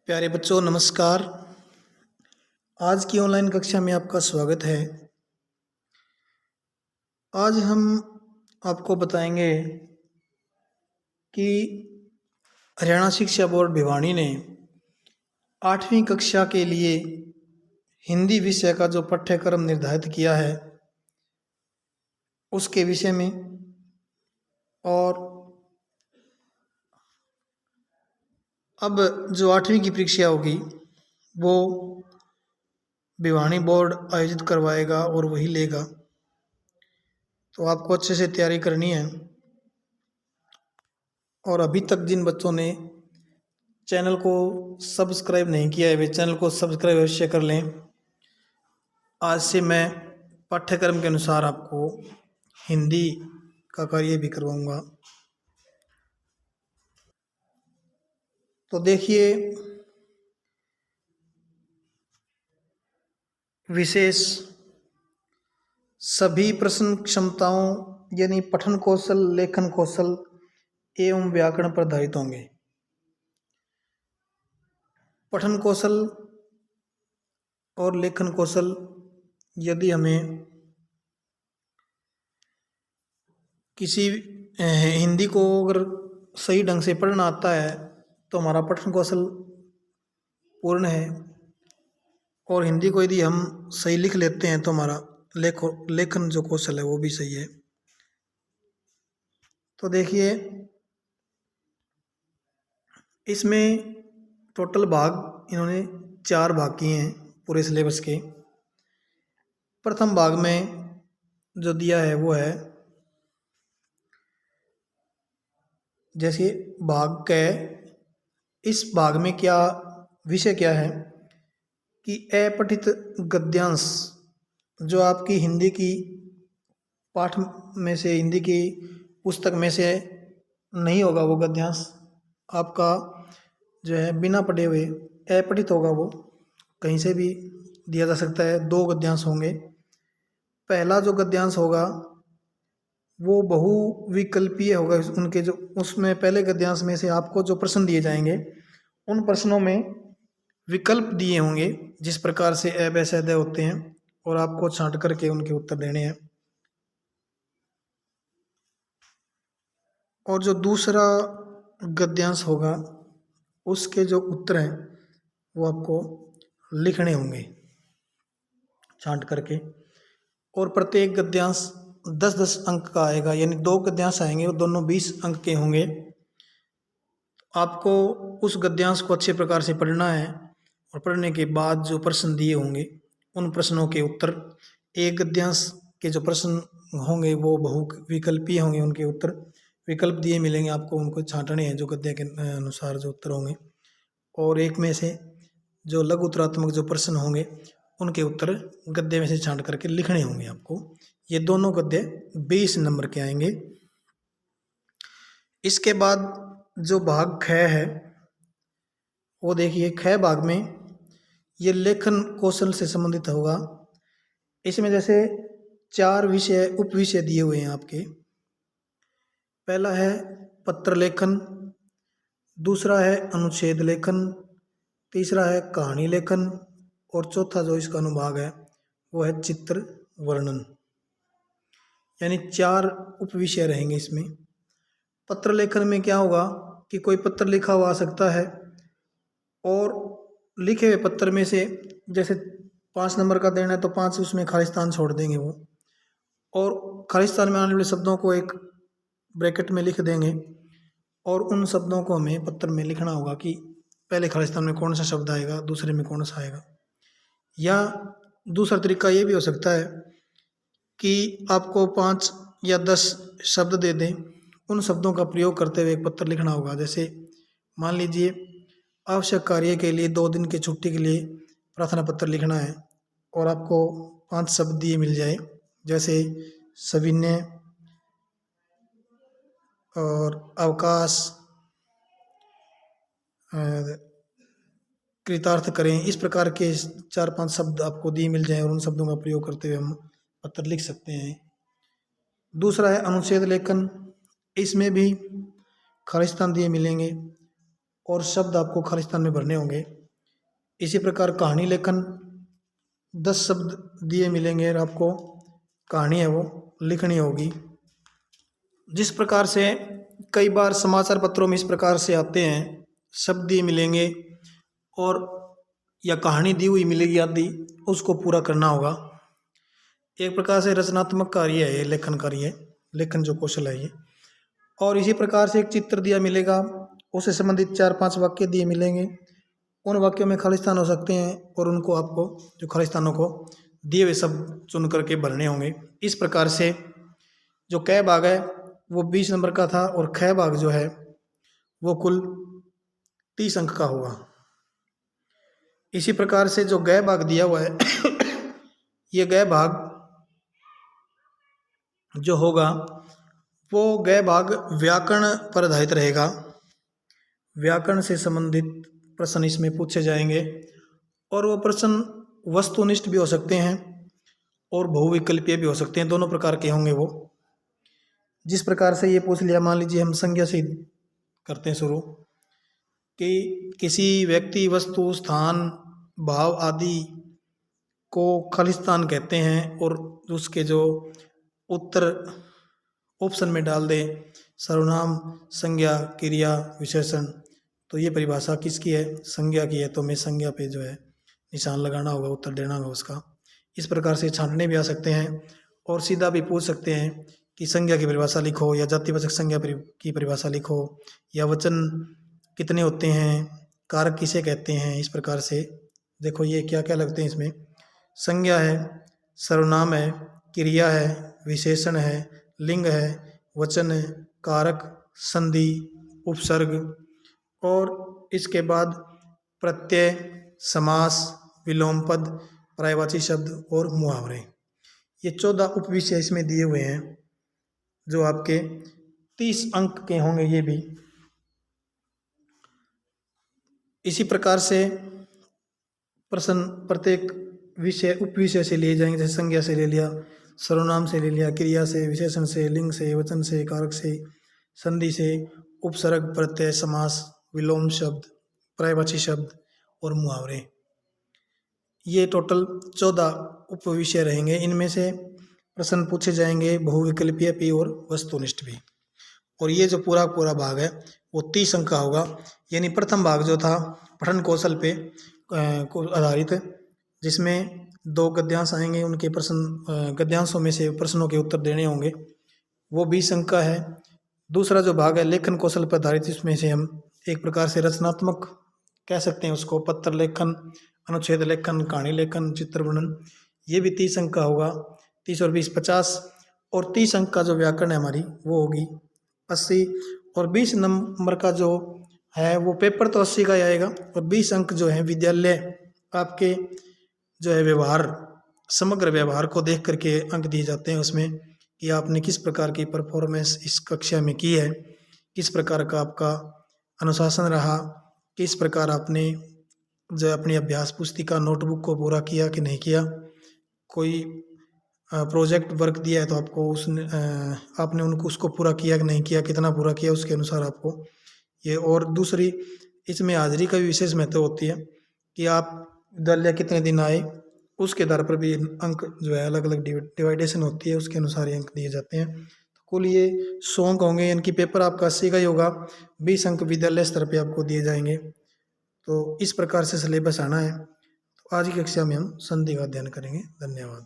प्यारे बच्चों नमस्कार। आज की ऑनलाइन कक्षा में आपका स्वागत है। आज हम आपको बताएंगे कि हरियाणा शिक्षा बोर्ड भिवानी ने 8वीं कक्षा के लिए हिंदी विषय का जो पाठ्यक्रम निर्धारित किया है उसके विषय में, और अब जो 8वीं की परीक्षा होगी वो भिवानी बोर्ड आयोजित करवाएगा और वही लेगा, तो आपको अच्छे से तैयारी करनी है। और अभी तक जिन बच्चों ने चैनल को सब्सक्राइब नहीं किया है वे चैनल को सब्सक्राइब अवश्य कर लें। आज से मैं पाठ्यक्रम के अनुसार आपको हिंदी का कार्य भी करवाऊंगा। तो देखिए, विशेष सभी प्रश्न क्षमताओं यानी पठन कौशल, लेखन कौशल एवं व्याकरण पर आधारित होंगे। पठन कौशल और लेखन कौशल यदि हमें किसी हिंदी को अगर सही ढंग से पढ़ना आता है तो हमारा पठन कौशल पूर्ण है, और हिंदी को यदि हम सही लिख लेते हैं तो हमारा लेखन जो कौशल है वो भी सही है। तो देखिए, इसमें टोटल भाग इन्होंने 4 भाग किए हैं पूरे सिलेबस के। प्रथम भाग में जो दिया है वो है जैसे भाग क। इस भाग में क्या विषय क्या है कि अपठित गद्यांश, जो आपकी हिंदी की पाठ में से, हिंदी की पुस्तक में से नहीं होगा वो गद्यांश, आपका जो है बिना पढ़े हुए अपठित होगा, वो कहीं से भी दिया जा सकता है। 2 गद्यांश होंगे। पहला जो गद्यांश होगा वो बहुविकल्पीय होगा। उनके जो उसमें पहले गद्यांश में से आपको जो प्रश्न दिए जाएंगे उन प्रश्नों में विकल्प दिए होंगे जिस प्रकार से अ ब स द होते हैं, और आपको छांट करके उनके उत्तर देने हैं। और जो दूसरा गद्यांश होगा उसके जो उत्तर हैं वो आपको लिखने होंगे छांट करके, और प्रत्येक गद्यांश 10-10 अंक का आएगा, यानी 2 गद्यांश आएंगे वो दोनों 20 अंक के होंगे। आपको उस गद्यांश को अच्छे प्रकार से पढ़ना है, और पढ़ने के बाद जो प्रश्न दिए होंगे उन प्रश्नों के उत्तर, एक गद्यांश के जो प्रश्न होंगे वो बहुविकल्पीय होंगे, उनके उत्तर विकल्प दिए मिलेंगे आपको, उनको छांटने हैं जो गद्य के अनुसार जो उत्तर होंगे, और एक में से जो लघु उत्तरात्मक जो प्रश्न होंगे उनके उत्तर गद्य में से छांट करके लिखने होंगे आपको। ये दोनों गद्य 20 नंबर के आएंगे। इसके बाद जो भाग ख है वो देखिए, ख भाग में ये लेखन कौशल से संबंधित होगा। इसमें जैसे 4 विषय उप विषय दिए हुए हैं आपके। पहला है पत्र लेखन, दूसरा है अनुच्छेद लेखन, तीसरा है कहानी लेखन, और चौथा जो इसका अनुभाग है वो है चित्र वर्णन। यानी 4 उप विषय रहेंगे इसमें। पत्र लेखन में क्या होगा कि कोई पत्र लिखा हुआ आ सकता है, और लिखे हुए पत्र में से जैसे 5 नंबर का देना है तो 5 उसमें खालिस्तान छोड़ देंगे वो, और खालिस्तान में आने वाले शब्दों को एक ब्रैकेट में लिख देंगे, और उन शब्दों को हमें पत्र में लिखना होगा कि पहले खालिस्तान में कौन सा शब्द आएगा, दूसरे में कौन सा आएगा। या दूसरा तरीका ये भी हो सकता है कि आपको 5 या 10 शब्द दे दें, उन शब्दों का प्रयोग करते हुए एक पत्र लिखना होगा। जैसे मान लीजिए आवश्यक कार्य के लिए 2 दिन की छुट्टी के लिए प्रार्थना पत्र लिखना है, और आपको 5 शब्द दिए मिल जाए, जैसे सविनय और अवकाश, कृतार्थ करें, इस प्रकार के 4-5 शब्द आपको दिए मिल जाएं और उन शब्दों का प्रयोग करते हुए हम पत्र लिख सकते हैं। दूसरा है अनुच्छेद लेखन। इसमें भी खालिस्तान दिए मिलेंगे और शब्द आपको खालिस्तान में भरने होंगे। इसी प्रकार कहानी लेखन 10 शब्द दिए मिलेंगे और आपको कहानी है वो लिखनी होगी। जिस प्रकार से कई बार समाचार पत्रों में इस प्रकार से आते हैं, शब्द दिए मिलेंगे और या कहानी दी हुई मिलेगी आदि, उसको पूरा करना होगा। एक प्रकार से रचनात्मक कार्य है ये, लेखन कार्य, लेखन जो कौशल है ये। और इसी प्रकार से एक चित्र दिया मिलेगा, उससे संबंधित 4-5 वाक्य दिए मिलेंगे। उन वाक्यों में खाली स्थान हो सकते हैं और उनको आपको जो खाली स्थानों को दिए हुए शब्द चुन करके भरने होंगे। इस प्रकार से जो क भाग है वो 20 नंबर का था और ख भाग जो है वो कुल 30 अंक का होगा। इसी प्रकार से जो ग भाग दिया हुआ है ये ग भाग जो होगा वो ग भाग व्याकरण पर आधारित रहेगा। व्याकरण से संबंधित प्रश्न इसमें पूछे जाएंगे और वो प्रश्न वस्तुनिष्ठ भी हो सकते हैं और बहुविकल्पीय भी हो सकते हैं, दोनों प्रकार के होंगे वो। जिस प्रकार से ये पूछ लिया, मान लीजिए हम संज्ञा से करते हैं शुरू, कि किसी व्यक्ति, वस्तु, स्थान, भाव आदि को खालिस्तान कहते हैं और उसके जो उत्तर ऑप्शन में डाल दे सर्वनाम, संज्ञा, क्रिया, विशेषण, तो ये परिभाषा किसकी है? संज्ञा की है। तो मैं संज्ञा पे जो है निशान लगाना होगा, उत्तर देना होगा उसका। इस प्रकार से छांटने भी आ सकते हैं और सीधा भी पूछ सकते हैं कि संज्ञा की परिभाषा लिखो या जातिवाचक संज्ञा की परिभाषा लिखो या वचन कितने होते हैं, कारक किसे कहते हैं। इस प्रकार से देखो ये क्या क्या लगते हैं इसमें, संज्ञा है, सर्वनाम है, क्रिया है, विशेषण है, लिंग है, वचन है, कारक, संधि, उपसर्ग और इसके बाद प्रत्यय, समास, विलोम पद, पर्यायवाची शब्द और मुहावरे। ये 14 उपविषय इसमें दिए हुए हैं जो आपके 30 अंक के होंगे ये भी। इसी प्रकार से प्रश्न प्रत्येक विषय उपविषय से लिए जाएंगे, जैसे संज्ञा से ले लिया, सर्वनाम से ले लिया, क्रिया से, विशेषण से, लिंग से, वचन से, कारक से, संधि से, उपसर्ग, प्रत्यय, समास, विलोम शब्द, पर्यायवाची शब्द और मुहावरे। ये टोटल 14 उपविषय रहेंगे। इनमें से प्रश्न पूछे जाएंगे बहुविकल्पीय भी और वस्तुनिष्ठ भी। और ये जो पूरा पूरा भाग है वो 30 अंक का होगा। यानी प्रथम भाग जो था पठन कौशल पे को आधारित, जिसमें 2 गद्यांश आएंगे, उनके प्रश्न गद्यांशों में से प्रश्नों के उत्तर देने होंगे, वो 20 अंक का है। दूसरा जो भाग है लेखन कौशल पर आधारित, इसमें से हम एक प्रकार से रचनात्मक कह सकते हैं उसको, पत्र लेखन, अनुच्छेद लेखन, कहानी लेखन, चित्र वर्णन, ये भी 30 अंक का होगा। 30 और 20 50 और 30 अंक का जो व्याकरण है हमारी वो होगी 80। और 20 नंबर का जो है वो पेपर तो 80 का ही आएगा और 20 अंक जो है विद्यालय आपके जो है व्यवहार, समग्र व्यवहार को देख करके अंक दिए जाते हैं उसमें, कि आपने किस प्रकार की परफॉर्मेंस इस कक्षा में की है, किस प्रकार का आपका अनुशासन रहा, किस प्रकार आपने जो अपनी अभ्यास पुस्तिका नोटबुक को पूरा किया कि नहीं किया, कोई प्रोजेक्ट वर्क दिया है तो आपको आपने उनको उसको पूरा किया कि नहीं किया, कितना पूरा किया, उसके अनुसार आपको ये। और दूसरी इसमें हाजिरी का भी विशेष महत्व होती है कि आप विद्यालय कितने दिन आए, उसके आधार पर भी अंक जो है अलग अलग डिवाइडेशन होती है, उसके अनुसार ये अंक दिए जाते हैं। तो कुल ये 100 अंक होंगे, यानी कि पेपर आपका 80 का ही होगा, 20 अंक विद्यालय स्तर पे आपको दिए जाएंगे। तो इस प्रकार से सिलेबस आना है। तो आज की कक्षा में हम संधि का अध्ययन करेंगे। धन्यवाद।